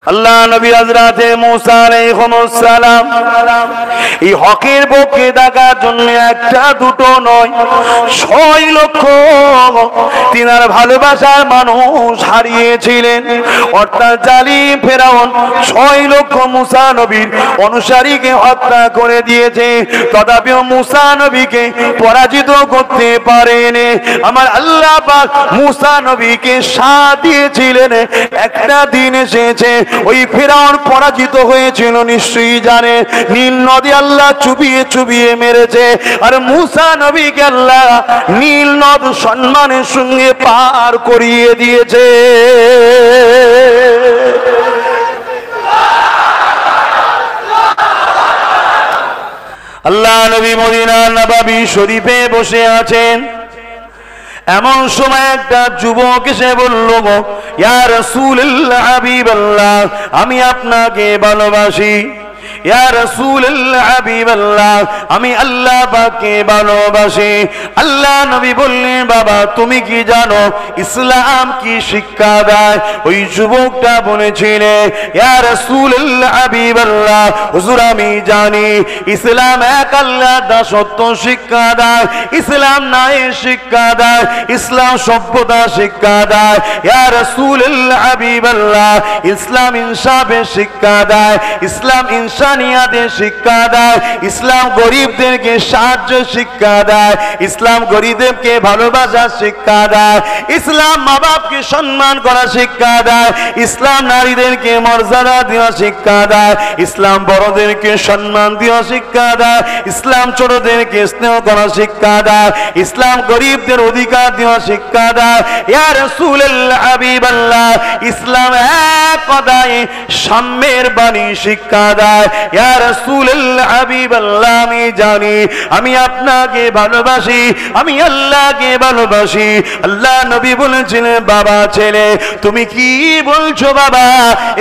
আল্লাহ নবী হযরতে মুসা আলাইহিস সালাম এই হকের পক্ষে থাকার জন্য একটা দুটো নয় 6 লক্ষ তিনার ভালোবাসার মানুষ হারিয়েছিলেন। অর্থাৎ জালিম ফেরাউন 6 লক্ষ মুসা নবীর অনুসারীকে হত্যা করে দিয়েছে, তথাপিও মুসা নবীকে পরাজিত করতে পারেনি। আমার আল্লাহ পাক মুসা নবীকে সাথ দিয়েছিলেন। একটা দিন এসেছে ওই ফেরাউন পরাজিত হয়েছিল, নিশ্চয়ই জানে, নীল নদী আল্লাহ চুবিয়ে চুবিয়ে মেরেছে, আর মুসা নবীকে আল্লাহ নীল নদ সম্মানের সঙ্গে পার করিয়ে দিয়েছে। আল্লাহ নবী মদিনার নববী শরীফে বসে আছেন। এমন সময় একটা যুবক এসে বলল, ইয়া রাসূলুল্লাহ হাবিবাল্লাহ, আমি আপনাকে ভালোবাসি। ইয়া রাসূলুল্লাহ হাবিবাল্লাহ, আমি আল্লাহ পাককে ভালোবাসি। আল্লাহ নবী বললেন, বাবা তুমি কি জানো ইসলাম কি শিক্ষা দেয়? ওই যুবকটা বলেছিলেন, ইয়া রাসূলুল্লাহ হাবিবাল্লাহ, হুজুর আমি জানি ইসলাম এক আল্লাহর দাসত্ব শিক্ষা দেয়, ইসলাম ন্যায়ের শিক্ষা দেয়, ইসলাম সভ্যতা শিক্ষা দেয়। ইয়া রাসূলুল্লাহ হাবিবাল্লাহ, ইসলাম ইনসাফের শিক্ষা দেয়, ইসলাম ইনসানিয়াতের শিক্ষা দেয়, ইসলাম গরিবদেরকে সাহায্য শিক্ষা দেয়, ইসলাম গরিবদেরকে ভালোবাসার শিক্ষা দেয়, ইসলাম মা বাপকে সম্মান করা শিক্ষা দেয়, ইসলাম নারীদেরকে মর্যাদা দেওয়া শিক্ষা দেয়, ইসলাম বড়দেরকে সম্মান দেওয়া শিক্ষা দেয়, ইসলাম ছোটদেরকে স্নেহ করা শিক্ষা দেয়, ইসলাম গরিবদের অধিকার দেওয়া শিক্ষা দেয়। ইয়া রাসূলুল্লাহ হাবিবাল্লাহ, ইসলাম এক কথায় সাম্যের বাণী শিক্ষা দেয়। ইয়া রাসূলুল্লাহ হাবিবাল্লাহ, আমি জানি আমি আপনাকে ভালোবাসি, আমি আল্লাহকে ভালোবাসি। আল্লাহ নবী বলেছিলেন, বাবা ছেলে তুমি কি বলছো বাবা,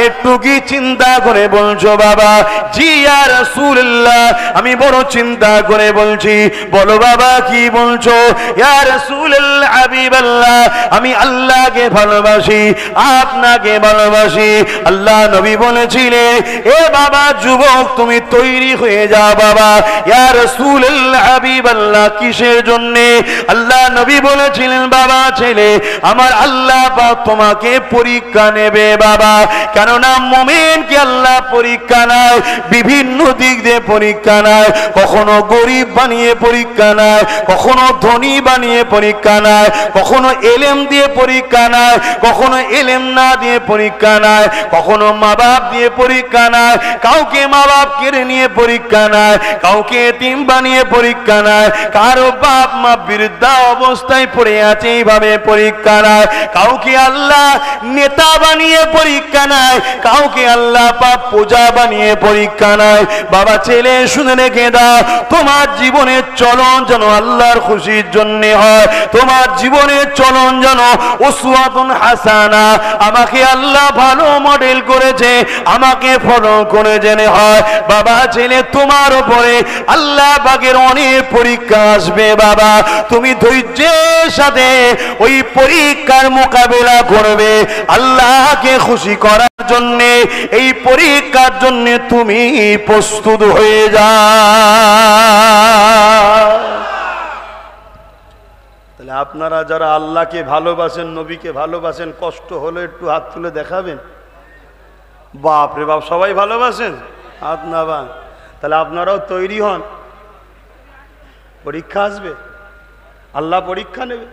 একটু কি চিন্তা করে বলছো বাবা? জি ইয়া রাসূলুল্লাহ, আমি বড় চিন্তা করে বলছি। বলো বাবা কি বলছো? ইয়া রাসূলুল্লাহ হাবিবাল্লাহ, আমি আল্লাহকে ভালোবাসি, আপনাকে ভালোবাসি। আল্লাহ নবী বলেছিলেন, এ বাবা যুবক তুমি তৈরি হয়ে যাও বাবা। ইয়া রাসূলুল্লাহ হাবিবাল্লাহ, কিসের জন্য? আল্লাহ নবী বলেছিলেন, বাবা ছেলে আমার আল্লাহ পাক তোমাকে পরীক্ষা নেবে বাবা। কেননা মুমিনকে আল্লাহ পরীক্ষা নেয়, বিভিন্ন দিক দিয়ে পরীক্ষা নেয়, কখনো গরিব বানিয়ে পরীক্ষা নেয়, কখনো ধনী বানিয়ে পরীক্ষা নেয়, কখনো এলেম দিয়ে পরীক্ষা নেয়, কখনো এলেম না দিয়ে পরীক্ষা নেয়, কখনো মা বাপ দিয়ে পরীক্ষা নেয়, কাউকে মা বাপ কেড়ে নিয়ে পরীক্ষা নেয়, কাউকে এতিম বানিয়ে পরীক্ষা নেয়, কারো বাপ মা বৃদ্ধা অবস্থায় পড়ে আছে এইভাবে পরীক্ষা নেয়, কাউকে আল্লাহ নেতা বানিয়ে পরীক্ষা নেয়, কাউকে আল্লাহ পাক পূজা বানিয়ে পরীক্ষা নেয়। বাবা ছেলে শুনে রেখে দাও, তোমার জীবনের চলন যেন আল্লাহর খুশির জন্য হয়, তোমার জীবনের চলন যেন উসওয়াতুন হাসানা, আমাকে আল্লাহ ভালো মডেল করেছে, আমাকে ফলো করে জেনে হয়। বাবা ছেলে তোমার উপরে আল্লাহ পাকের অনেক পরীক্ষা আসবে বাবা, তুমি ধৈর্যের সাথে ওই পরীক্ষার মোকাবেলা করবে। আল্লাহকে খুশি করার জন্য এই পরীক্ষার জন্য তুমি প্রস্তুত হয়ে যাও। তাহলে আপনারা যারা আল্লাহকে ভালোবাসেন, নবীকে ভালোবাসেন, কষ্ট হলে একটু হাত তুলে দেখাবেন। বাপ রে বাপ, সবাই ভালোবাসেন, হাত না বা। তাহলে আপনারাও তৈরি হন, পরীক্ষা আসবে, আল্লাহ পরীক্ষা নেবে।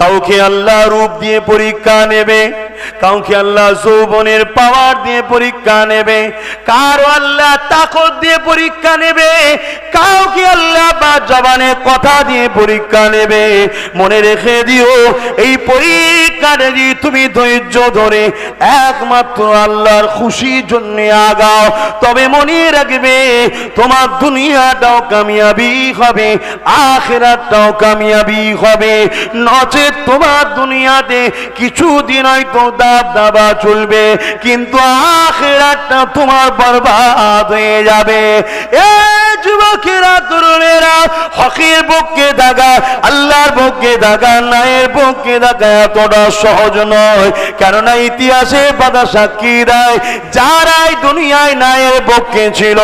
কাউকে আল্লাহ রূপ দিয়ে পরীক্ষা নেবে, কাউকে আল্লাহ যৌবনের পাওয়ার দিয়ে পরীক্ষা নেবে, কারো আল্লাহ তাকত দিয়ে পরীক্ষা নেবে, কাউকে আল্লাহ বা জবানের কথা দিয়ে পরীক্ষা নেবে। মনে রেখে দিও, এই পরীক্ষা যদি তুমি ধৈর্য ধরে একমাত্র আল্লাহর খুশির জন্য আগাও, তবে মনে রাখবে তোমার দুনিয়াটাও কামিয়াবি হবে, আখিরাতটাও কামিয়াবি হবে। নচেত তোমার দুনিয়াতে কিছুদিন হয়তো দাব দাবা চলবে, কিন্তু আখিরাতটা তোমার বরবাদ হয়ে যাবে। এই যুবকেরা তরুণেরা, হকের পক্ষে থাকা, আল্লাহর পক্ষে থাকা, ন্যায়ের পক্ষে থাকা এতটা সহজ নয়। কেননা ইতিহাসে পাতা সাক্ষী দেয়, যারাই দুনিয়ায় ন্যায়ের পক্ষে ছিল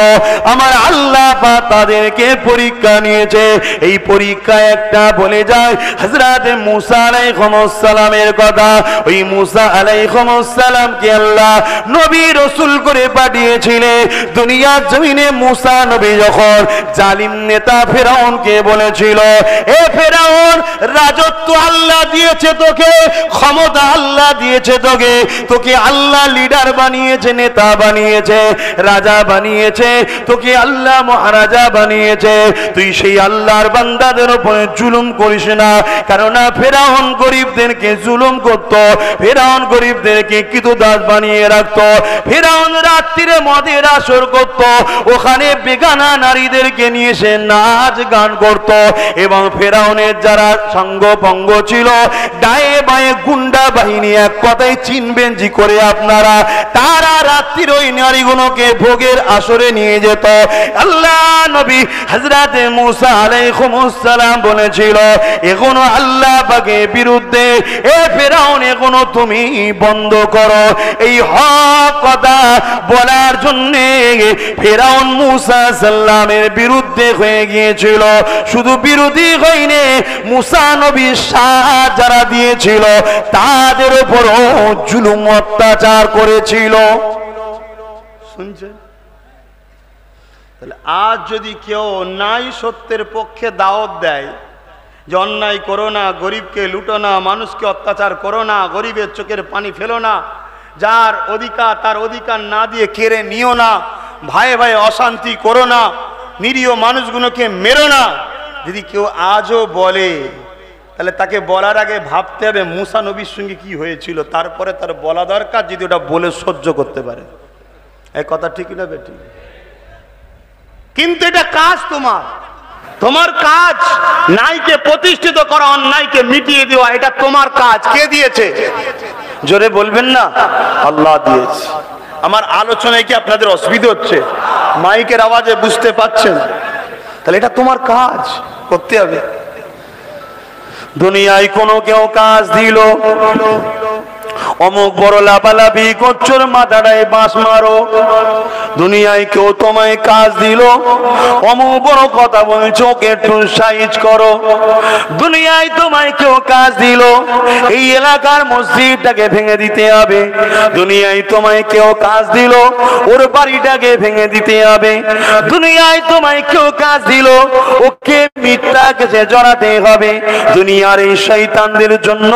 আমার আল্লাহ পাক তাদেরকে পরীক্ষা নিয়েছে। এই পরীক্ষা একটা বলে যায় হযরত মুসা আলাইহিস সালামের কথা। ওই মুসা আলাইহিস সালামকে আল্লাহ নবী রাসূল করে পাঠিয়েছিলেন দুনিয়ার জমিনে। মুসা নবী যখন জালিম নেতা ফেরাউনকে বলেছিল, এ ফেরাউন, রাজত্ব আল্লাহ দিয়েছে তোকে, ক্ষমতা আল্লাহ দিয়েছে তোকে, তোকে আল্লাহ লিডার বানিয়েছে, নেতা বানিয়েছে, রাজা বানিয়েছে, তোকে আল্লাহ মহারাজা বানিয়েছে, তুই সেই আল্লাহর বান্দাদের উপরে জুলুম করিস না। কেননা ফেরাউন গরিবদেরকে জুলুম করত, ফেরাউন গরিবদেরকে কিতুদাস বানিয়ে রাখত, ফেরাউন রাত্রিরে মদের আসর করত, ওখানে বেগানা নারীদেরকে নিয়ে সে নাচ গান করত। এবং ফেরাউনের যারা সঙ্গ পঙ্গ ছিল, ডায়ে বায়ে গুন্ডা বাহিনী, এক কথায় চিনবেন জি করে আপনারা, তারা রাত্রির ওই নারীগুলোকে ভোগের আসরে নিয়ে যেত। আল্লাহ নবী হযরত মুসা আলাইহিস সালাম বলেছিল, এগুলো আল্লাহ পাকের বিরুদ্ধে, এ ফেরাউন এগুলো তুমি বন্ধ করো। এই হক কথা বলার জন্য ফেরাউন মুসা সাল্লামের বিরুদ্ধে হয়ে গিয়েছিল। শুধু বিরোধী হয়নি, মুসা নবীর সাথ যারা দিয়েছিল তাদের উপরও জুলুম অত্যাচার করেছিল। শুনছেন? তাহলে আজ যদি কেউ অন্যায় সত্যের পক্ষে দাওয়াত দেয় যে অন্যায় করো না, গরিবকে লুটো না, মানুষকে অত্যাচার করো না, গরিবের চোখের পানি ফেলো না, যার অধিকার তার অধিকার না দিয়ে কেড়ে নিও না, ভাইয়ে ভাইয়ে অশান্তি করো না, নিরীহ মানুষগুলোকে মেরো না, যদি কেউ আজও বলে, তাহলে তাকে বলার আগে ভাবতে হবে মুসা নবীর সঙ্গে কি হয়েছিল, তারপরে তার বলা দরকার, যদি ওটা বলে সহ্য করতে পারে। এই কথা ঠিক না বেটি? কিন্তু এটা কাজ তোমার, তোমার কাজ ন্যায়কে প্রতিষ্ঠিত করা, অন্যায়কে মিটিয়ে দেওয়া, এটা তোমার কাজ। কে দিয়েছে? জোরে বলবেন না, আল্লাহ দিয়েছে। আমার আলোচনায় কি আপনাদের অসুবিধা হচ্ছে? মাইকের আওয়াজে বুঝতে পাচ্ছেন? তাহলে এটা তোমার কাজ, করতে হবে। দুনিয়ায় কোনো কেউ কাজ দিল, অমুক বড় লাফালাফি করছোর মাথাটায় বাঁশ মারো, দুনিয়ায় কেউ তোমায় কাজ দিল, অমুক বড় কথা বলছো ওকে একটু সাইজ করো, দুনিয়ায় তোমায় কেউ কাজ দিল এই এলাকার মসজিদটাকে ভেঙে দিতে হবে, দুনিয়ায় তোমায় কেউ কাজ দিল ওর বাড়িটাকে ভেঙে দিতে হবে, দুনিয়ায় তোমায় কেউ কাজ দিল ওকে মিথ্যা কেসে জড়াতে হবে। দুনিয়ার এই শয়তানদের জন্য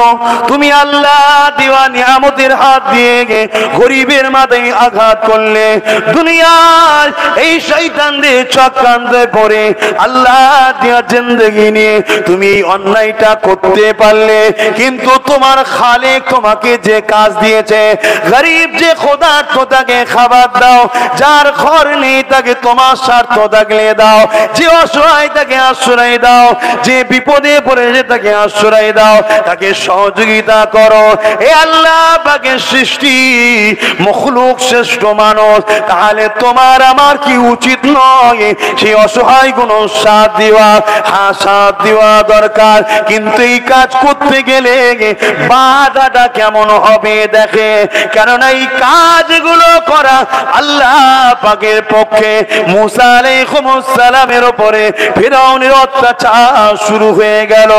তুমি আল্লাহ দেওয়া নিয়ামতের হাত দিয়ে গরিবের মাথায় আঘাত করলে, দুনিয়ার এই শয়তানদের চক্রান্তে পড়ে আল্লাহ দেওয়া জিন্দেগি নিয়ে তুমি এই অন্যায়টা করতে পারলে। কিন্তু তোমার খালেক তোমাকে যে কাজ দিয়েছে, গরিব যে ক্ষুধার্ত তাকে খাবার দাও, যার ঘর নেই তাকে তোমার স্বার্থ থাকলে দাও, যে অসহায় তাকে আশ্রয় দাও, যে বিপদে পড়েছে তাকে আশ্রয় দাও, তাকে সহযোগিতা করো। এ আল্লাহ পাকের সৃষ্টি মখলুক শ্রেষ্ঠ মানুষ, তাহলে তোমার আমার কি উচিত নয় সেই অসহায় গুলো সাথ দেওয়া? হ্যাঁ, সাথ দেওয়া দরকার, কিন্তু এই কাজ করতে গেলে বাধাটা কেমন হবে দেখে, কারণ এই কাজগুলো করা আল্লাহ পাকের পক্ষে। মুসা আলাইহিস সালামের উপরে ফিরআউনের অত্যাচার শুরু হয়ে গেল।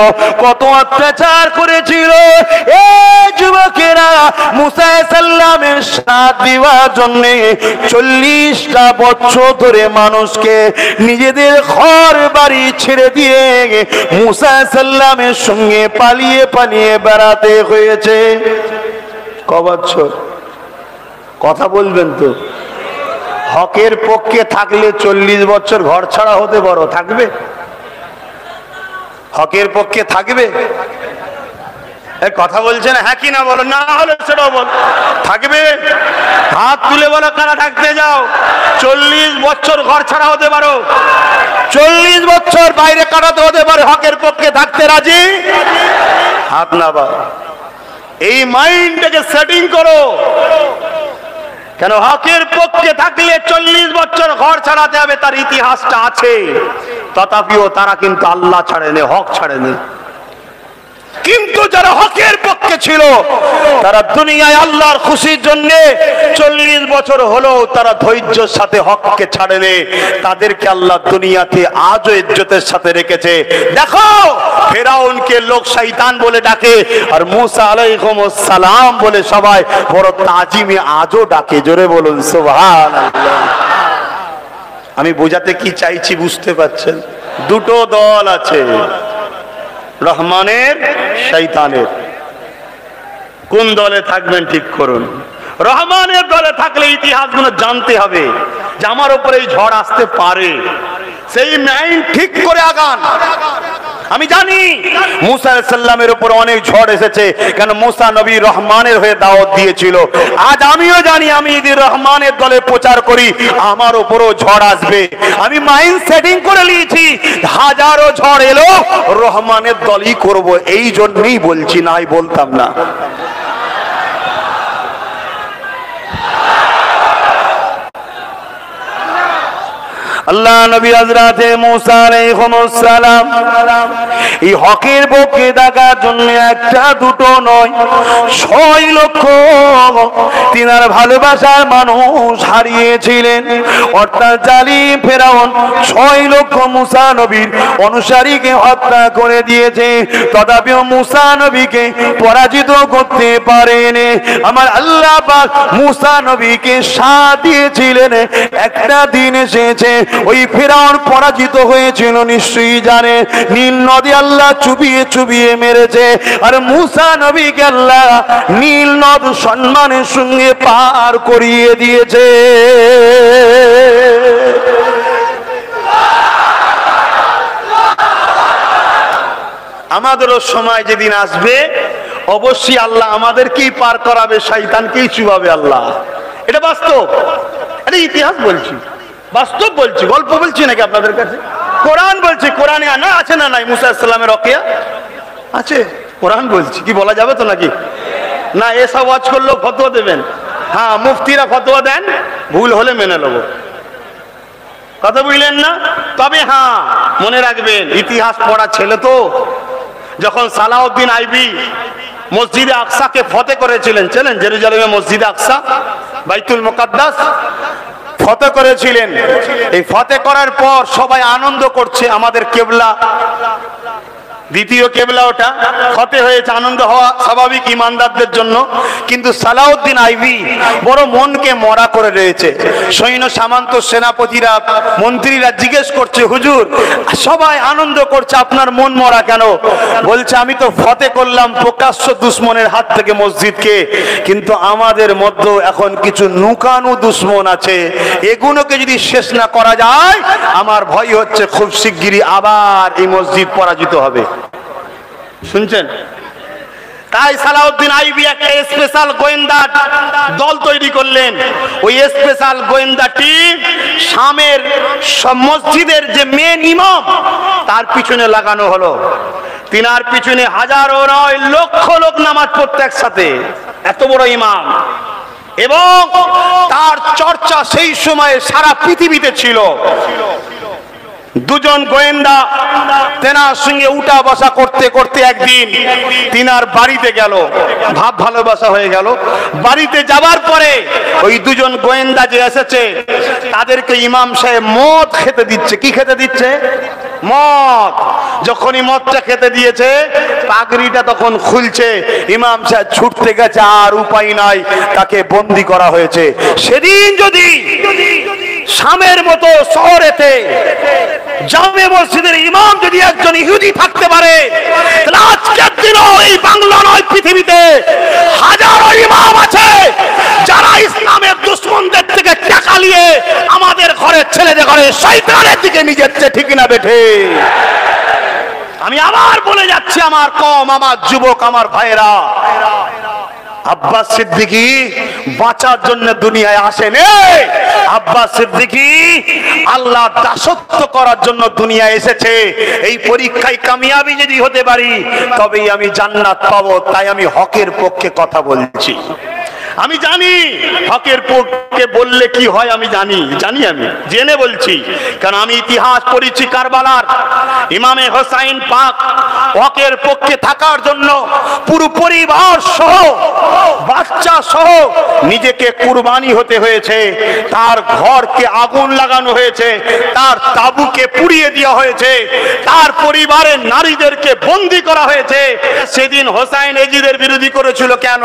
কত অত্যাচার করেছিল এ যুবকেরা মুসা সাল্লামের সাথ দেওয়ার জন্য 40টা বছর ধরে মানুষকে নিজেদের ঘর বাড়ি ছেড়ে দিয়ে মুসা সাল্লামের সঙ্গে পালিয়ে পালিয়ে বেড়াতে হয়েছে। ক বছর? কথা বলবেন তো? হকের পক্ষে থাকলে 40 বছর ঘর ছাড়া হতে পারো, থাকবে? হকের পক্ষে থাকবে? কথা বলছেন হ্যাঁ কি না বলো, না হলে সেটাও বল। থাকবে? হাত তুলে বলো কারা থাকতে যাও। 40 বছর ঘর ছাড়া হতে পারো, 40 বছর বাইরে কাটাতে হতে পারে, হকের পক্ষে থাকতে রাজি? হাত না বা। এই মাইন্ডটাকে সেটিং করো। কেন হকের পক্ষে থাকলে 40 বছর ঘর ছাড়াতে হবে, তার ইতিহাসটা আছে। তথাপিও তারা কিন্তু আল্লাহ ছাড়েনি, হক ছাড়েনি। কিন্তু যারা হকের পক্ষে ছিল তারা দুনিয়ায় আল্লাহর খুশির জন্য 40 বছর হলো তারা ধৈর্যের সাথে হককে ছাড়েনি। তাদেরকে আল্লাহ দুনিয়াতে আজও ইজ্জতের সাথে রেখেছে। দেখো ফেরাউনকে লোক শয়তান বলে ডাকে, আর মুসা আলাইহিস সালাম বলে সবাই বড় তাজিমে আজও ডাকে। জোরে বলুন সুবহানাল্লাহ। আমি বোঝাতে কি চাইছি বুঝতে পারছেন? দুটো দল আছে, রহমানের শয়তানের। কোন দলে থাকবেন ঠিক করুন। রহমানের দলে থাকলে ইতিহাসগুলো জানতে হবে যে আমার উপরে এই ঝড় আসতে পারে, সেই মাইন্ড ঠিক করে আগান। আমি জানি মুসা আলাইহিস সালামের উপর অনেক ঝড় এসেছে, কেন মুসা নবী রহমানের হয়ে দাওয়াত দিয়েছিল। আজ আমিও জানি আমি যদি রহমানের দলে প্রচার করি আমার উপরও ঝড় আসবে। আমি মাইন্ড সেটিং করে নিয়েছি, হাজারো ঝড় এলো রহমানের দলই করব, এই জন্যই বলছি, নাই বলতাম না। আল্লাহ নবী হযরত মুসা আলাইহিস সালাম এই হকের পক্ষে থাকার জন্য একটা দুটো নয় 6 লক্ষ তিনার ভালোবাসার মানুষ হারিয়েছিলেন। অর্থাৎ জালিম ফেরাউন 6 লক্ষ মুসা নবীর অনুসারীকে হত্যা করে দিয়েছে, তথাপিও মুসা নবীকে পরাজিত করতে পারেনি। আমার আল্লাহ পাক মুসা নবীকে সাথ দিয়েছিলেন। একটা দিন এসেছে ওই ফেরাউন পরাজিত হয়েছিল, নিশ্চয়ই জানে, নীল নদী আল্লাহ চুবিয়ে চুবিয়ে মেরেছে, আর মুসা নবীকে আল্লাহ নীল নদ সম্মানের সঙ্গে পার করিয়ে দিয়েছে। আমাদেরও সময় যেদিন আসবে অবশ্যই আল্লাহ আমাদেরকেই পার করাবে, শয়তানকেই চুবাবে আল্লাহ। এটা বাস্তব, এটা ইতিহাস বলছি, বাস্তব বলছি, গল্প বলছি নাকি আপনাদের কাছে? কোরআন বলছি, কোরআনে না আছে না নাই মুসা আলাইহিস সালামের ওয়াকিয়া আছে, কোরআন বলছি। কি বলা যাবে তো নাকি? না এসব ওয়াজ করলেও ফতোয়া দেবেন? হ্যাঁ, মুফতিরা ফতোয়া দেন, ভুল হলে মেনে নেব, কথা বুঝলেন না? তবে হ্যাঁ মনে রাখবেন, ইতিহাস পড়া ছেলে তো, যখন সালাউদ্দিন আইবি মসজিদে আকসাকে ফতে করেছিলেন, চেনেন জেরুজালেমে মসজিদে আকসা, বাইতুল মুকাদ্দাস ফতে করেছিলেন। এই ফতে করার পর সবাই আনন্দ করছে, আমাদের কেবলা দ্বিতীয় কেবলা, ওটা ফতে হয়েছে, আনন্দ হওয়া স্বাভাবিক ইমানদারদের জন্য। কিন্তু সালাউদ্দিন আইবি বড় মনকে মরা করে রয়েছে। সৈন্য সামন্ত সেনাপতিরা মন্ত্রীরা জিজ্ঞেস করছে, হুজুর সবাই আনন্দ করছে, আপনার মন মরা কেন? বলছে আমি তো ফতে করলাম প্রকাশ্য দুশ্মনের হাত থেকে মসজিদকে, কিন্তু আমাদের মধ্যে এখন কিছু নুকানু দুশ্মন আছে, এগুলোকে যদি শেষ না করা যায় আমার ভয় হচ্ছে খুব শিগগিরই আবার এই মসজিদ পরাজিত হবে। শুনছেন? তাই সালাউদ্দিন আইবি একটা স্পেশাল গোয়েন্দা দল তৈরি করলেন। ওই স্পেশাল গোয়েন্দা টিম শামের মসজিদের যে মেন ইমাম তার পিছনে লাগানো হলো। তিনার পিছনে হাজারো নয় লক্ষ লোক নামাজ পড়তে একসাথে, এত বড় ইমাম। এবং তার চর্চা সেই সময়ে সারা পৃথিবীতে ছিল। দুজন গোয়েন্দা তেনার সঙ্গে উঠা বসা করতে করতে একদিন তিনার বাড়িতে গেল, ভাব ভালোবাসা হয়ে গেল। বাড়িতে যাবার পরে ওই দুজন গোয়েন্দা যে এসেছে তাদেরকে ইমাম সাহেব মদ খেতে দিচ্ছে। কি খেতে দিচ্ছে? মদ। যখনই মদটা খেতে দিয়েছে পাগড়িটা তখন খুলছে, ইমাম সাহেব ছুটতে গেছে, আর উপায় নাই, তাকে বন্দি করা হয়েছে। সেদিন যদি শামের মতো শহরেতে জামে মসজিদের ইমাম যদি একজন ইহুদি থাকতে পারে, তাহলে আজকের দিনও এই বাংলা নয় পৃথিবীতে হাজারো ইমাম আছে যারা ইসলামের দুশমনদের থেকে টাকা নিয়ে আমাদের ঘরের ছেলেদের ঘরে শয়তানের দিকে নিয়ে যাচ্ছে। ঠিক না বেঠে? আমি আবার বলে যাচ্ছি, আমার কম, আমার যুবক, আমার ভাইরা, আব্বাস সিদ্দিকী বাঁচার জন্য দুনিয়ায় আসেনি। আব্বাস সিদ্দিকী আল্লাহ দাসত্ব করার জন্য দুনিয়ায় এসেছে। এই পরীক্ষায় কামিয়াবি যদি হতে পারি তবেই আমি জান্নাত পাবো। তাই আমি হকের পক্ষে কথা বলছি। আমি জানি হকের পক্ষে বললে কি হয়, আমি জানি আমি জেনে বলছি, কারণ আমি ইতিহাস পড়েছি কারবালার। ইমামে হোসাইন পাক হকের পক্ষে থাকার জন্য পুরো পরিবার সহ বাচ্চা সহ নিজেকে কুরবানি হতে হয়েছে। তার ঘরকে আগুন লাগানো হয়েছে, তার তাঁবুকে পুড়িয়ে দেওয়া হয়েছে, তার পরিবারের নারীদেরকে বন্দী করা হয়েছে। সেদিন হোসাইন এজিদের বিরোধী করেছিল কেন?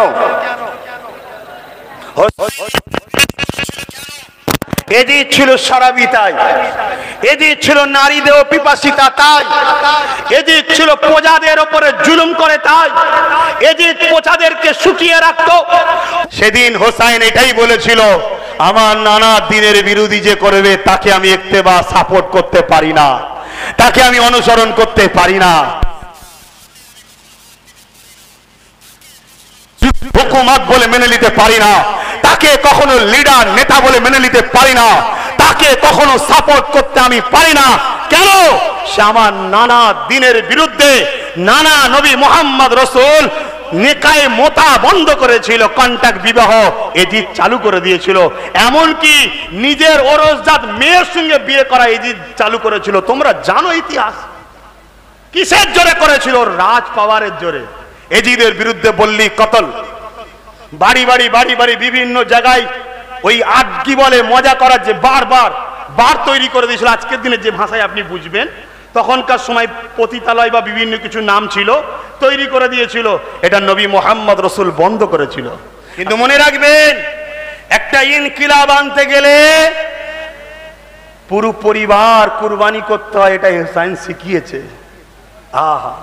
এজিদ ছিল শরাবী তাই, এজিদ ছিল নারীদের পিপাসিতা তাই, এজিদ ছিল প্রজাদের উপরে জুলুম করে তাই, এজিদ প্রজাদেরকে শুকিয়ে রাখতো। সেদিন হোসাইন এটাই বলেছিল, আমার নানা দিনের বিরোধী যে করবে তাকে আমি ইত্তেবা সাপোর্ট করতে পারি না, তাকে আমি অনুসরণ করতে পারি না। হুকুমত বলে মেনে নিতে পারি না, তাকে কখনো লিডার নেতা বলে মেনে নিতে পারি না, তাকে কখনো সাপোর্ট করতে আমি পারি না। কেন? সে আমার নানা দিনের বিরুদ্ধে। নানা নবী মোহাম্মদ রসুল নেকায়ে মোতা বন্ধ করেছিল, কন্ট্যাক্ট বিবাহ এজিদ চালু করে দিয়েছিল, এমনকি নিজের ওরসজাত মেয়ের সঙ্গে বিয়ে করা এজিদ চালু করেছিল। তোমরা জানো ইতিহাস। কিসের জোরে করেছিল? রাজ পাওয়ারের জোরে। এজিদের বিরুদ্ধে বললি কতল, বাড়ি বাড়ি বাড়ি বাড়ি বিভিন্ন জায়গায় ওই আড্ডি বলে মজা করার যে বারবার বার তৈরি করে দিয়েছিল। আজকের দিনে যে ভাষায় আপনি বুঝবেন, তখনকার সময় পতিতালয় বা বিভিন্ন কিছু নাম ছিল, তৈরি করে দিয়েছিল। এটা নবী মোহাম্মদ রসুল বন্ধ করেছিল। কিন্তু মনে রাখবেন, একটা ইনকিলাব আনতে গেলে পুরো পরিবার কুরবানি করতে হয়, এটা সায়েন্স শিখিয়েছে। আহা,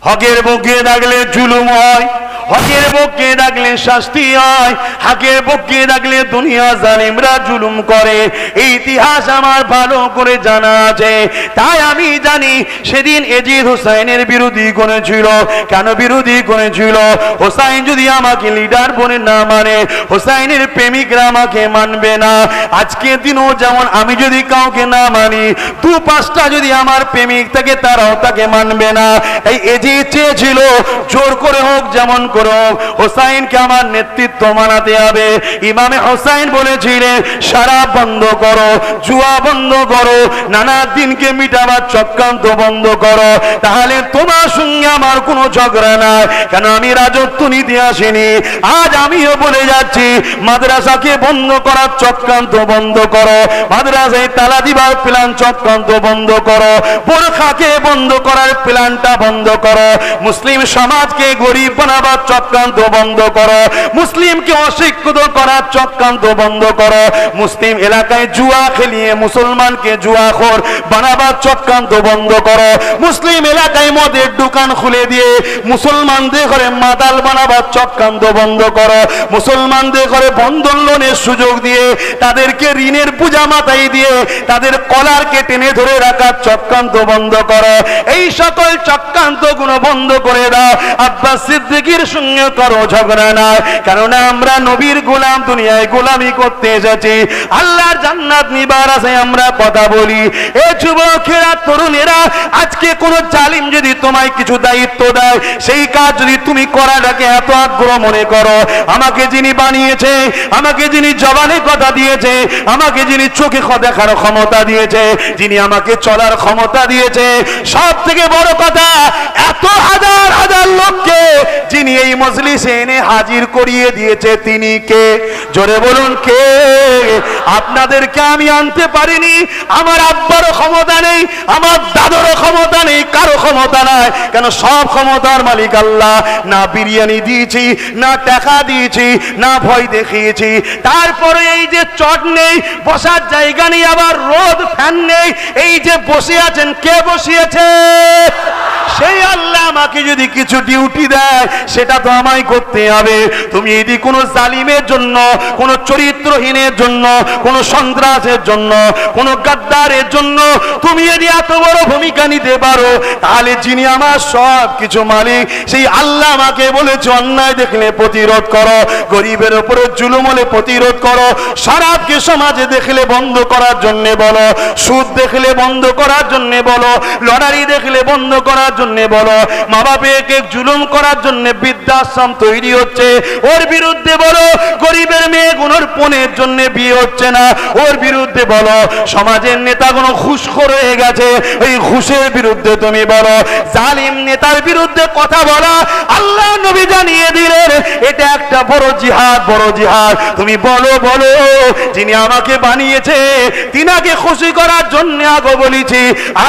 হকের পক্ষে থাকলে জুলুম হয়, হকের পক্ষে থাকলে শাস্তি হয়, হকের পক্ষে থাকলে দুনিয়া জালিমরা জুলুম করে। এই ইতিহাস আমার ভালো করে জানা আছে। তাই আমি জানি সেদিন এজিদ হোসাইনের বিরোধী করেছিল। কেন বিরোধী করেছিল? হোসাইন যদি আমাকে লিডার বলে না মানে, হোসাইনের প্রেমিকরা আমাকে মানবে না। আজকের দিনও যেমন আমি যদি কাউকে না মানি, 2-5টা যদি আমার প্রেমিক থাকে তারাও তাকে মানবে না। এই এজিদ চেয়েছিল জোর করে হোক যেমন করে হোক হোসাইনকে আমার নেতৃত্ব মানাতে হবে। ইমামে হোসাইন বলেছিলেন, শরাব বন্ধ করো, জুয়া বন্ধ করো, নানা দিনকে মিটাবার চক্রান্ত বন্ধ করো, তাহলে তোমার সঙ্গে আমার কোনো ঝগড়া নাই। কেন? আমি রাজত্ব নিতে আসিনি। আজ আমিও বলে যাচ্ছি, মাদ্রাসাকে বন্ধ করার চক্রান্ত বন্ধ করো, মাদ্রাসায় তালা দিবার প্ল্যান চক্রান্ত বন্ধ করো, বোরখাকে বন্ধ করার প্ল্যানটা বন্ধ করো, মুসলিম সমাজকে গরিব বানাবার চক্রান্ত বন্ধ করো, মুসলিমকে অশিক্ষিত করার চক্রান্ত বন্ধ করো, মুসলিম এলাকায় জুয়া খেলিয়ে মুসলমানকে জুয়াখোর বানাবার চক্রান্ত বন্ধ করো, মুসলিম এলাকায় মদের দোকান খুলে দিয়ে মুসলমানদের ঘরে মাতাল বানাবার চক্রান্ত বন্ধ করো, মুসলমানদের ঘরে বন্ধন লোনের সুযোগ দিয়ে তাদেরকে ঋণের বোঝা মাথায় দিয়ে তাদের কলারকে টেনে ধরে রাখার চক্রান্ত বন্ধ করো। এই সকল চক্রান্ত গুলো বন্ধ করে দাও। আব্বাস সিদ্দিকীর সঙ্গে করো ঝগড়া না, কারণ আমরা নবীর গোলাম, দুনিয়ায় গোলামি করতে এসেছি, আল্লাহর জান্নাত নিবার আছে আমরা কথা বলি। এ যুবকেরা, তরুণেরা, আজকে কোন জালিম যদি তোমায় কিছু দায়িত্ব দেয়, সেই কাজ যদি তুমি করাটাকে এত আগ্রহ মনে করো, আমাকে যিনি বানিয়েছে, আমাকে যিনি জবানে কথা দিয়েছে, আমাকে যিনি চোখে দেখার ক্ষমতা দিয়েছে, যিনি আমাকে চলার ক্ষমতা দিয়েছে, সব থেকে বড় কথা, এত হাজার হাজার লোককে যিনি এই মজলিসে এনে হাজির করিয়ে দিয়েছে, তিনি কে? জোরে বলুন কে? আপনাদেরকে আমি আনতে পারিনি, আমার আব্বারও ক্ষমতা নেই, আমার দাদারও ক্ষমতা নেই, কারো ক্ষমতা নাই। কেন? সব ক্ষমতার মালিক আল্লাহ। না বিরিয়ানি দিয়েছি, না টাকা দিয়েছি, না ভয় দেখিয়েছি, তারপরে এই যে চট নেই, বসার জায়গা নেই, আবার রোদ ফ্যান নেই, এই যে বসে আছেন, কে বসিয়েছে? সেই আল্লাহ আমাকে যদি কিছু ডিউটি দেয়, সেটা তো আমায় করতে হবে। তুমি যদি কোনো জালিমের জন্য, কোনো চরিত্রহীনের জন্য, কোনো সন্ত্রাসের জন্য, কোনো গাদ্দারের জন্য তুমি যদি এত বড় ভূমিকা নিতে পারো, তাহলে যিনি আমার সব কিছু মালিক, সেই আল্লাহ আমাকে বলেছে, অন্যায় দেখলে প্রতিরোধ করো, গরিবের উপরে জুলুম হলে প্রতিরোধ করো, শরাবকে সমাজে দেখলে বন্ধ করার জন্য বলো, সুদ দেখলে বন্ধ করার জন্য বলো, লটারি দেখলে বন্ধ করার জন্য বলো, মা বাবাকে জুলুম করার জন্য বৃদ্ধাশ্রম তৈরি হচ্ছে, ওর বিরুদ্ধে বলো, গরিবের মেয়েগুলোর পণের জন্য বিয়ে হচ্ছে না, ওর বিরুদ্ধে বলো, সমাজের নেতাগুলো ঘুষখোর হয়ে গেছে, ওই ঘুষের বিরুদ্ধে তুমি বলো, জালিম নেতার বিরুদ্ধে কথা বলা আল্লাহ নবী জানিয়ে দিলেন এটা একটা বড় জিহাদ, বড় জিহাদ। তুমি বলো বলো, যিনি আমাকে বানিয়েছে তিনাকে খুশি করার জন্য আগে বলেছি,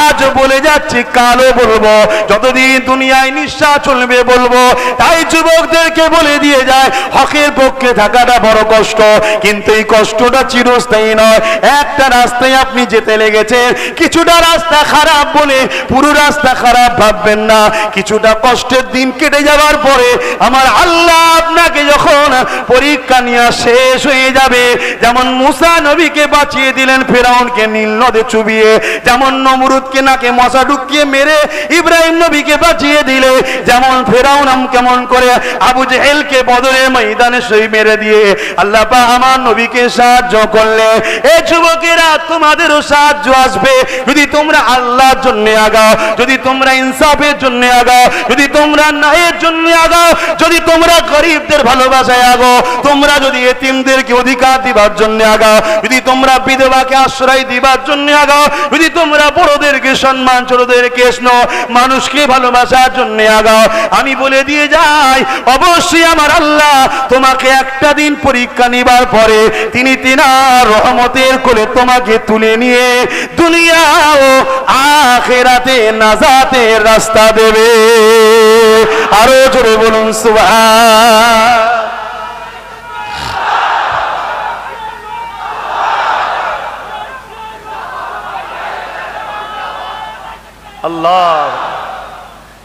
আজও বলে যাচ্ছি, কালও বলবো, যতদিন দুনিয়ায় নিঃশ্বাস চলবে বলবো। তাই যুবকদেরকে বলে দিয়ে যায়, হকের পক্ষে থাকাটা বড় কষ্ট, কিন্তু এই কষ্টটা চিরস্থায়ী নয়। একটা রাস্তায় আপনি যেতে লেগেছেন, কিছুটা রাস্তা খারাপ বলে পুরো রাস্তা খারাপ ভাববেন না। কিছুটা কষ্টের দিন কেটে যাওয়ার পরে আমার আল্লাহ আপনাকে যখন পরীক্ষা নিয়ে শেষ হয়ে যাবে, যেমন মুসা নবীকে বাঁচিয়ে দিলেন ফেরাউনকে নীল নদে চুবিয়ে, যেমন নমরুদকে নাকে মশা ঢুকিয়ে মেরে ইব্রাহিম নবীকে বাঁচিয়ে দিলে, যেমন ফেরাউন কেমন করে আবু জেহেলকে বদরের ময়দানে সই মেরে দিয়ে আল্লাহ পাক আমার নবীকে সাহায্য করলে, এই যুবকেরা তোমাদেরও সাহায্য আসবে যদি তোমরা আল্লাহর জন্য আগাও, যদি তোমরা ইনসাফের জন্য আগাও, যদি তোমরা ন্যায়ের জন্য আগাও, যদি তোমরা গরিবদের ভালোবাসায় আগাও, তোমরা যদি এতিমদেরকে অধিকার দিবার জন্য আগাও, যদি তোমরা বিধবাকে আশ্রয় দিবার জন্য আগাও, যদি তোমরা বড়দেরকে সম্মান, ছোটদেরকে স্নেহ, মানুষকে ভালোবাসার জন্য আগাও, আমি বলে দিয়ে যাই, অবশ্যই আমার আল্লাহ তোমাকে একটা দিন পরীক্ষা নিবার পরে তিনি তিনার রহমতের কোলে তোমাকে তুলে নিয়ে দুনিয়া ও আখিরাতে নাজাতের রাস্তা দেবে। আরো জোরে বলুন সুবহান। আল্লাহ,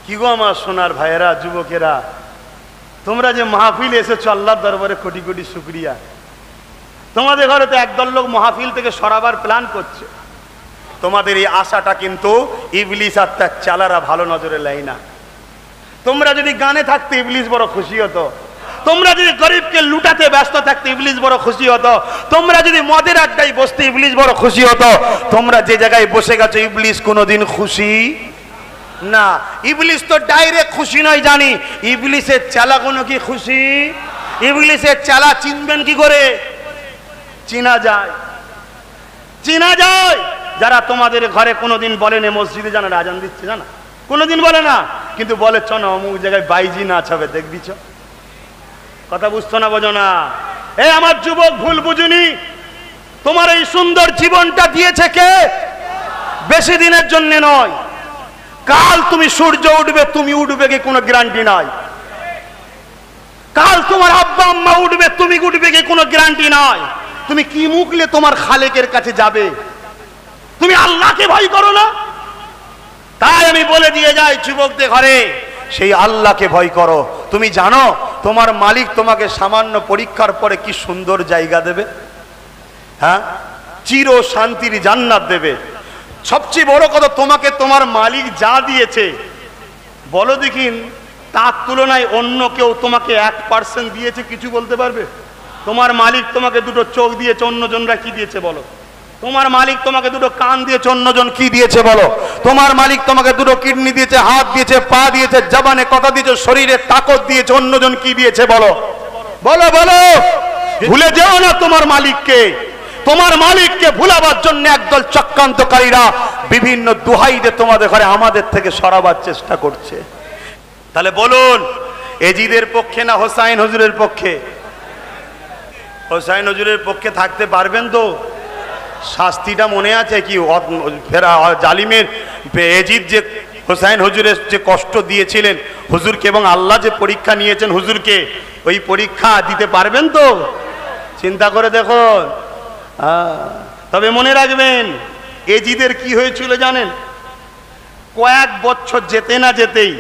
কি গো আমার সোনার ভাইয়েরা, যুবকেরা, তোমরা যে মাহফিল এসেছো আল্লাহর দরবারে কোটি কোটি শুকরিয়া। তোমাদের ঘরে তো একদল লোক মাহফিল থেকে সরাবার প্ল্যান করছে। তোমাদের এই আশাটা কিন্তু ইবলিস আর তার চালারা ভালো নজরে লেয় না। তোমরা যদি গানে থাকতে ইবলিস বড় খুশি হতো, তোমরা যদি গরিবকে লুটাতে ব্যস্ত থাকতে ইবলিস বড় খুশি হতো, তোমরা যদি মদের আড্ডায় বসতে ইবলিস বড় খুশি হতো। তোমরা যে জায়গায় বসে গেছো ইবলিস কোনোদিন খুশি না। ইবলিস তো ডাইরেক্ট খুশি নয় জানি, ইবলিসের চালাগুলো কি খুশি? ইবলিসের চালা চিনবেন কি করে? চিনা যায়, চিনা যায়। যারা তোমাদের ঘরে কোনোদিন বলে না মসজিদে জানা আজান দিচ্ছে, জানা কোনোদিন বলে না, কিন্তু বলে চ না অমুক জায়গায় বাইজি নাচ হবে, দেখবি চ। কথা বুঝতো না, বোঝো না? এ আমার যুবক, ভুল বুঝুনি। তোমার এই সুন্দর জীবনটা দিয়েছে কে? বেশি দিনের জন্য নয়। কাল তুমি সূর্য উঠবে, তুমি উঠবে কি কোনো গ্যারান্টি নাই। কাল তোমার আব্বা আম্মা উঠবে, তুমি উঠবে কি কোনো গ্যারান্টি নাই। তুমি কি মুখলে তোমার খালেকের কাছে যাবে? তুমি আল্লাহকে ভয় করো না? তাই আমি বলে দিয়ে যাই যুবকদের ঘরে, সেই আল্লাহকে ভয় করো। তুমি জানো তোমার মালিক তোমাকে সামান্য পরীক্ষার পরে কি সুন্দর জায়গা দেবে? হ্যাঁ, চির শান্তির জান্নাত দেবে। সবচেয়ে বড় কথা, তোমাকে তোমার মালিক যা দিয়েছে বলো দেখিন, তার তুলনায় অন্য কেউ তোমাকে 1% দিয়েছে, কিছু বলতে পারবে? তোমার মালিক তোমাকে দুটো চোখ দিয়েছে, অন্যজনরা কি দিয়েছে বলো? তোমার মালিক তোমাকে দুটো কান দিয়েছে, অন্যজন কি দিয়েছে বলো? তোমার মালিক তোমাকে দুটো কিডনি দিয়েছে, হাত দিয়েছে, পা দিয়েছে, জবানে কথা দিয়েছে, শরীরে তাকত দিয়েছে, অন্যজন কি দিয়েছে বলো? বলো বলো, ভুলে যেও না তোমার মালিককে। তোমার মালিককে ভুলাবার জন্য একদল চক্রান্তকারীরা বিভিন্ন দুহাইতে তোমাদের ঘরে আমাদের থেকে সরাবার চেষ্টা করছে। তাহলে বলুন, এজিদের পক্ষে না হোসাইন হুজুরের পক্ষে? হোসাইন হুজুরের পক্ষে থাকতে পারবেন তো? শাস্তিটা মনে আছে কি? জালিমের এজিদ যে হোসাইন হুজুরের যে কষ্ট দিয়েছিলেন হুজুরকে, এবং আল্লাহ যে পরীক্ষা নিয়েছেন হুজুরকে, ওই পরীক্ষা দিতে পারবেন তো? চিন্তা করে দেখুন। তবে মনে রাখবেন, এজিদের কি হয়েছিল জানেন? কয়েক বছর যেতে না যেতেই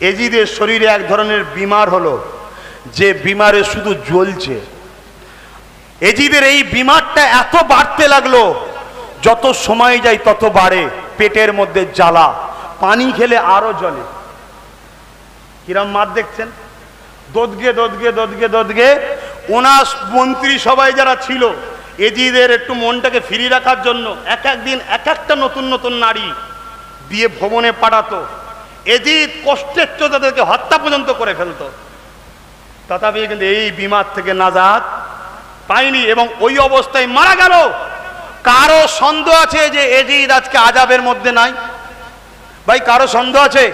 এজিদের শরীরে এক ধরনের বিমার হলো, যে বিমারে শুধু জ্বলছে। এজিদের এই বিমারটা এত বাড়তে লাগলো, যত সময় যায় তত বাড়ে, পেটের মধ্যে জ্বালা, পানি খেলে আরো জ্বলে। কিরম মার দেখছেন? দোদগে দোদগে দোদগে দোদগে ওনার মন্ত্রী সবাই যারা ছিল, এজিদের একটু মনটাকে ফিরিয়ে রাখার জন্য এক একদিন এক একটা নতুন নতুন নারী দিয়ে ভবনে পাঠাতো। এজিদ কষ্টের চোটে তাদেরকে হত্যা পর্যন্ত করে ফেলতো, তথাপি কিন্তু এই বিমার থেকে নাজাত পায়নি এবং ওই অবস্থায় মারা গেল। কারো সন্দেহ আছে যে এজিদ আজকে আযাবের মধ্যে নাই? ভাই কারো সন্দেহ আছে?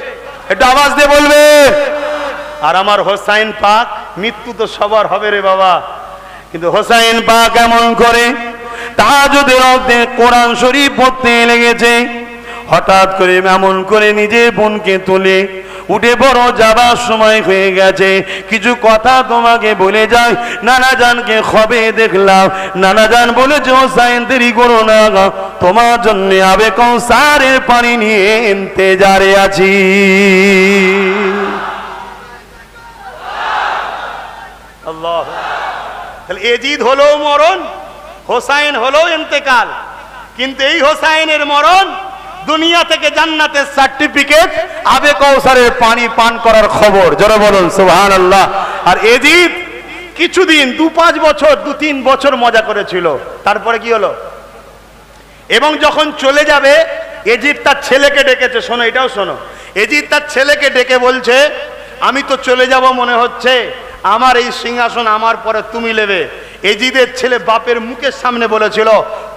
একটু আওয়াজ দিয়ে বলবে। আর আমার হোসাইন পাক, মৃত্যু তো সবার হবে রে বাবা, কিন্তু হোসাইন পাক এমন করে তাহাজ্জুদের মধ্যে কোরআন শরীফ পড়তে লেগেছে, হঠাৎ করে এমন করে নিজের বোনকে তুলে উঠে বড় যাবার সময় হয়ে গেছে, কিছু কথা তোমাকে বলে যায়। নানা জানকে খবে দেখলাম, নানা জান বলেছে হোসাইন দেরি করো না, তোমার জন্য আবে কৌসারের পানি নিয়ে ইন্তেজারে আছি। আল্লাহ, তাহলে এজিদ হলো মরণ, হোসাইন হলো ইন্তেকাল, কিন্তু এই হোসাইনের মরণ দুনিয়া থেকে জান্নাতের সার্টিফিকেট, আবে কৌসারের পানি পান করার খবর, জোরে বলুন সুবহানাল্লাহ। আর এজিদ কিছুদিন 2-5 বছর 2-3 বছর মজা করেছিল, তারপরে কি হলো? এবং যখন চলে যাবে, এজিদ তার ছেলেকে ডেকেছে, শোনো এটাও শোনো, এজিদ তার ছেলেকে ডেকে বলছে আমি তো চলে যাব মনে হচ্ছে, আমার এই সিংহাসন আমার পরে তুমি নেবে। এজিদের ছেলে বাপের মুখের সামনে বলেছিল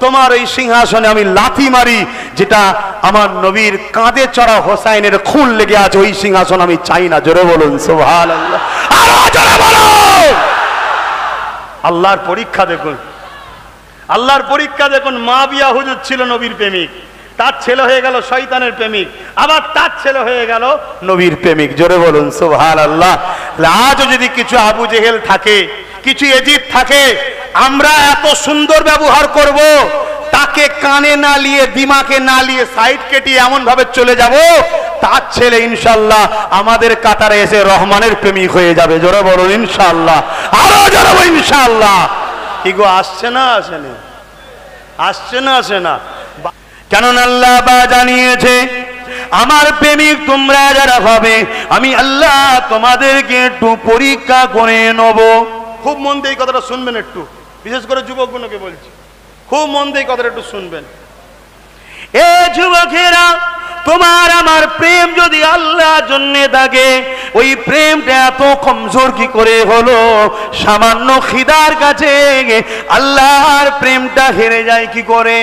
তোমার এই সিংহাসনে আমি লাথি মারি, যেটা আমার নবীর কাঁধে চড়া হোসাইনের খুন লেগে আছে, ওই সিংহাসন আমি চাই না। জোরে বলুন সুবহানাল্লাহ, আরো জোরে বলুন। আল্লাহর পরীক্ষা দেখুন, আল্লাহর পরীক্ষা দেখুন। মুআবিয়া হুজুর ছিল নবীর প্রেমিক, তার ছেলে হয়ে গেল শয়তানের প্রেমিক, আবার তার ছেলে হয়ে গেল নবীর প্রেমিক। জোরে বলুন সুবহানাল্লাহ। আজও যদি কিছু আবু জেহেল থাকে, কিছু এজিদ থাকে, আমরা এত সুন্দর ব্যবহার করব, তাকে কানে না নিয়ে দিমাকে না নিয়ে সাইড কেটিয়ে এমন ভাবে চলে যাব, তার ছেলে ইনশাআল্লাহ আমাদের কাতারে এসে রহমানের প্রেমিক হয়ে যাবে। জোরে বলুন ইনশাআল্লাহ, আরো জোরে বলুন ইনশাআল্লাহ। কি গো, আসছে না আসে না? আসছে না আসে না? কেননা আল্লাহ বা জানিয়েছে আমার প্রেমিক তোমরা যারা হবে, আমি আল্লাহ তোমাদেরকে একটু পরীক্ষা করে নেব। খুব মন দিয়ে এই কথাটা শুনবেন একটু, বিশেষ করে যুবকগুলোকে বলছি, খুব মন দিয়ে এই কথাটা একটু শুনবেন। এ যুবকেরা, তোমার আমার প্রেম যদি আল্লাহর জন্য থাকে, ওই প্রেমটা এত কমজোর কি করে হলো? সামান্য খিদার কাছে আল্লাহর প্রেমটা হেরে যায় কি করে?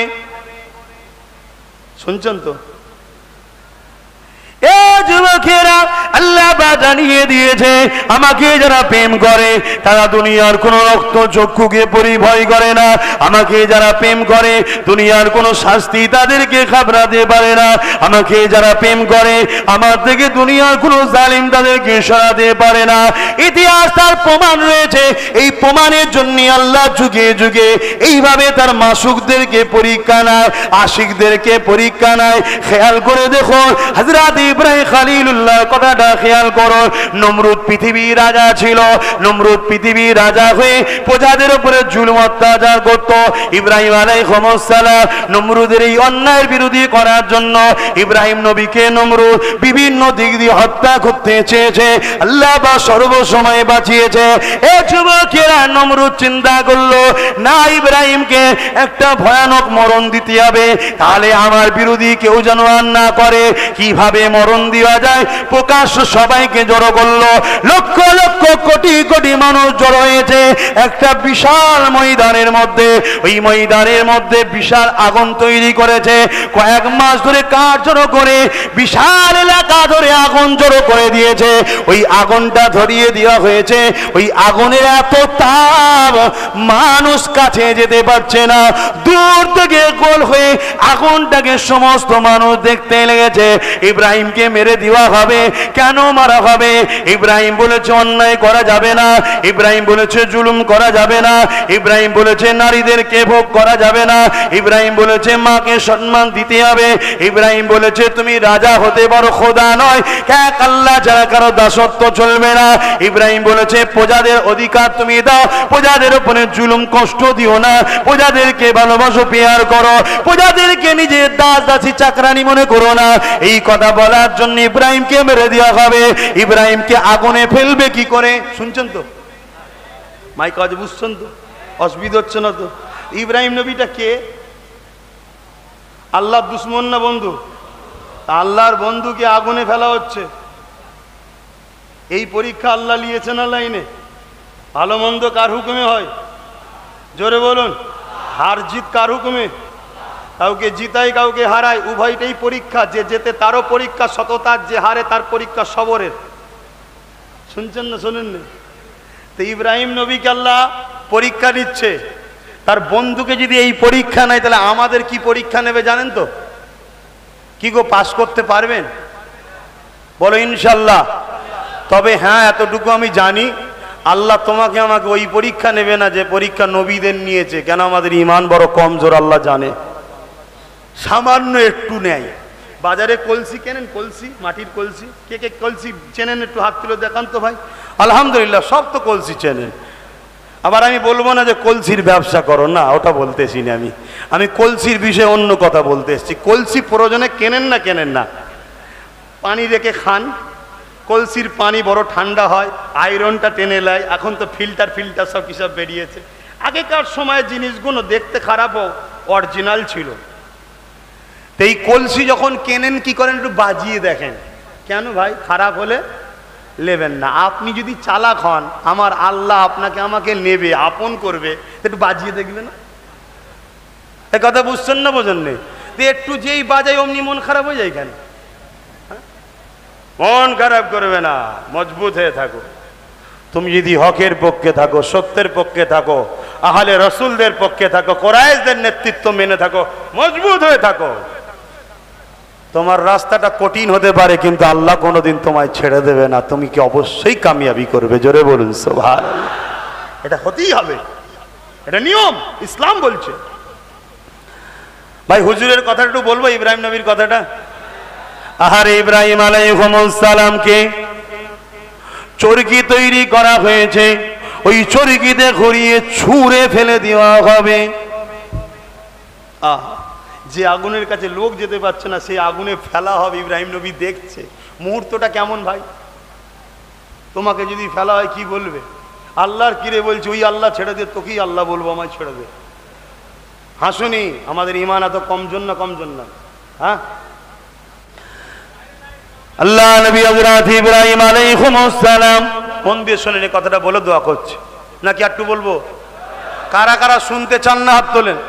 শুনছেন তো? এ যুবকেরা, আল্লাহ বা জানিয়ে দিয়েছে আমাকে যারা প্রেম করে তারা দুনিয়ার কোন রক্ত চক্ষুকে পরিভয় করে না। আমাকে যারা প্রেম করে দুনিয়ার কোন শাস্তি তাদেরকে ঘাবড়াতে পারে না। আমাকে যারা প্রেম করে আমার থেকে দুনিয়ার কোন জালিম তাদেরকে সরাতে পারে না। ইতিহাস তার প্রমাণ রয়েছে, এই প্রমাণের জন্য আল্লাহ যুগে যুগে এইভাবে তার মাসুকদেরকে পরীক্ষা নেয়, আশিকদেরকে পরীক্ষা নেয়। খেয়াল করে দেখো, হযরত ইব্রাহিম খলিলুল্লাহ কথাটা খেয়াল করো। নমরুদ পৃথিবীর রাজা ছিল, নমরুদ পৃথিবীর রাজা হয়ে প্রজাদের উপরে জুলুম অত্যাচার করত। ইব্রাহিম আলাইহিস সালাম নমরুদের এই অন্যায়ের বিরোধী করার জন্য ইব্রাহিম নবীকে নমরুদ বিভিন্ন দিক দিয়ে হত্যা করতে চেয়েছে, আল্লাহ বা সর্বসময় বাঁচিয়েছে। এ যুবকেরা, নমরুদ চিন্তা করলো না, ইব্রাহিমকে একটা ভয়ানক মরণ দিতে হবে, তাহলে আমার বিরোধী কেউ যেন আর না করে। কিভাবে মরণ দেওয়া যায়? প্রকাশ্য সবাইকে জড়ো করলো, লক্ষ লক্ষ কোটি কোটি মানুষ জড়ো হয়েছে একটা বিশাল ময়দানের মধ্যে। ওই ময়দানের মধ্যে বিশাল আগুন তৈরি করেছে, কয়েক মাস ধরে কাঠ জড়ো করে বিশাল এলাকা ধরে আগুন জড়ো করে দিয়েছে। ওই আগুনটা ধরিয়ে দেওয়া হয়েছে, ওই আগুনের এত তাপ মানুষ কাছে যেতে পারছে না, দূর থেকে গোল হয়ে আগুনটাকে সমস্ত মানুষ দেখতে লেগেছে। ইব্রাহিমকে মেরে দেওয়া হবে। কেন মারা হবে? ইব্রাহিম বলেছে অন্যায় করা যাবে না, ইব্রাহিম বলেছে জুলুম করা যাবে না, ইব্রাহিম বলেছে নারীদেরকে ভোগ করা যাবে না, ইব্রাহিম বলেছে মাকে সম্মান দিতে হবে, ইব্রাহিম বলেছে তুমি রাজা হতে পারো, খোদা নয়, এক আল্লাহ ছাড়া কারো দাসত্ব চলবে না। ইব্রাহিম বলেছে প্রজাদের অধিকার তুমি দাও, প্রজাদের উপরে জুলুম কষ্ট দিও না, প্রজাদেরকে ভালোবাসো, পেয়ার করো, প্রজাদেরকে নিজের দাস দাসী চাকরানি মনে করো না। এই কথা বলার জন্য ইব্রাহিমকে মেরে দেওয়া হবে। ইব্রাহিমকে আগুনে ফেলবে কি করে? শুনছেন তো? মাইক আজ বুঝছেন তো? অসুবিধা হচ্ছে না তো? ইব্রাহিম নবীটা কে? আল্লাহর দুশ্মন না বন্ধু? আল্লাহর বন্ধুকে আগুনে ফেলা হচ্ছে। এই পরীক্ষা আল্লাহ নিয়েছে না লাইনে? ভালো মন্দ কার হুকুমে হয়? জোরে বলুন। হার জিত কার হুকুমে? কাউকে জিতাই কাউকে হারায়, উভয়টাই পরীক্ষা। যে যেতে তারও পরীক্ষা সততার, যে হারে তার পরীক্ষা সবরের। শুনছেন না শোনেন না? তো ইব্রাহিম নবীকে আল্লাহ পরীক্ষা নিচ্ছে, তার বন্ধুকে যদি এই পরীক্ষা নেয় তাহলে আমাদের কি পরীক্ষা নেবে জানেন তো? কি গো, পাস করতে পারবেন? বলো ইনশাল্লাহ। তবে হ্যাঁ, এতটুকু আমি জানি, আল্লাহ তোমাকে আমাকে ওই পরীক্ষা নেবে না যে পরীক্ষা নবীদের নিয়েছে। কেন? আমাদের ইমান বড় কমজোর, আল্লাহ জানে। সামান্য একটু নেয়। বাজারে কলসি কেনেন, কলসি, মাটির কলসি। কে কে কলসি চেনেন? একটু হাত তুলে দেখান তো ভাই। আলহামদুলিল্লাহ, সব তো কলসি চেনেন। আবার আমি বলবো না যে কলসির ব্যবসা করো, না, ওটা বলতেছি না। আমি কলসির বিষয়ে অন্য কথা বলতে এসেছি। কলসি প্রয়োজনে কেনেন না, কেনেন না, পানি রেখে খান। কলসির পানি বড় ঠান্ডা হয়, আয়রনটা টেনে নেয়। এখন তো ফিল্টার সব কিসব বেরিয়েছে। আগেকার সময় জিনিসগুলো দেখতে খারাপও অরিজিনাল ছিল। তো এই কলসি যখন কেনেন কি করেন? একটু বাজিয়ে দেখেন। কেন ভাই? খারাপ হলে নেবেন না। আপনি যদি চালাক হন, আমার আল্লাহ আপনাকে আমাকে নেবে, আপন করবে, একটু বাজিয়ে দেখবে না? এ কথা বুঝছেন না, বোঝেন নেই? একটু যেই বাজাই অমনি মন খারাপ হয়ে যায়। কেন মন খারাপ করবে না, মজবুত হয়ে থাকো। তুমি যদি হকের পক্ষে থাকো, সত্যের পক্ষে থাকো, আহলে রসুলদের পক্ষে থাকো, কোরাইশদের নেতৃত্ব মেনে থাকো, মজবুত হয়ে থাকো, তোমার রাস্তাটা কঠিন হতে পারে কিন্তু আল্লাহ কোনোদিন তোমায় ছেড়ে দেবে না। তুমি কি অবশ্যই কামিয়াবি করবে। জোরে বলুন সুবহানাল্লাহ। এটা হতেই হবে, এটা নিয়ম, ইসলাম বলছে। ভাই হুজুরের কথাটা একটু বলবো, ইব্রাহিম নবীর কথাটা। আহারে ইব্রাহিম আলাইহিস সালামকে চরকি তৈরি করা হয়েছে, ওই চরকিতে ঘুরিয়ে ছুঁড়ে ফেলে দেওয়া হবে। যে আগুনের কাছে লোক যেতে পারছে না, সেই আগুনে ফেলা হবে। ইব্রাহিম নবী দেখছে মুহূর্তটা কেমন। ভাই তোমাকে যদি ফেলা হয় কি বলবে? আল্লাহর কিরে বলছে, ওই আল্লাহ ছেড়ে দে, তোকেই আল্লাহ বলবো আমায় ছেড়ে দে। হাসুনি, আমাদের ইমান এত কমজোর না, কমজোর না। হ্যাঁ, আল্লাহ নবী হযরত ইব্রাহিম আলাইহিস সালাম, মন দিয়ে শুনেন, এই কথাটা বলে দোয়া করছে নাকি একটু বলবো? কারা কারা শুনতে চান না হাত তোলেন।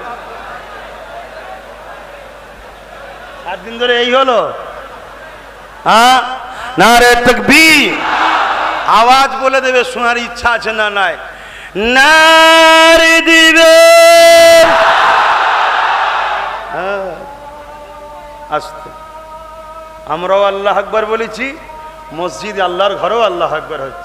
7 দিন ধরে এই হলো। হ্যাঁ, নারে তাকবীর। আওয়াজ বলে দেবে, শোনার ইচ্ছা আছে না নাই? নারে দিবে। হ্যাঁ, আস্তে। আমরাও আল্লাহ আকবার বলেছি, মসজিদে আল্লাহর ঘরেও আল্লাহ আকবার হচ্ছে।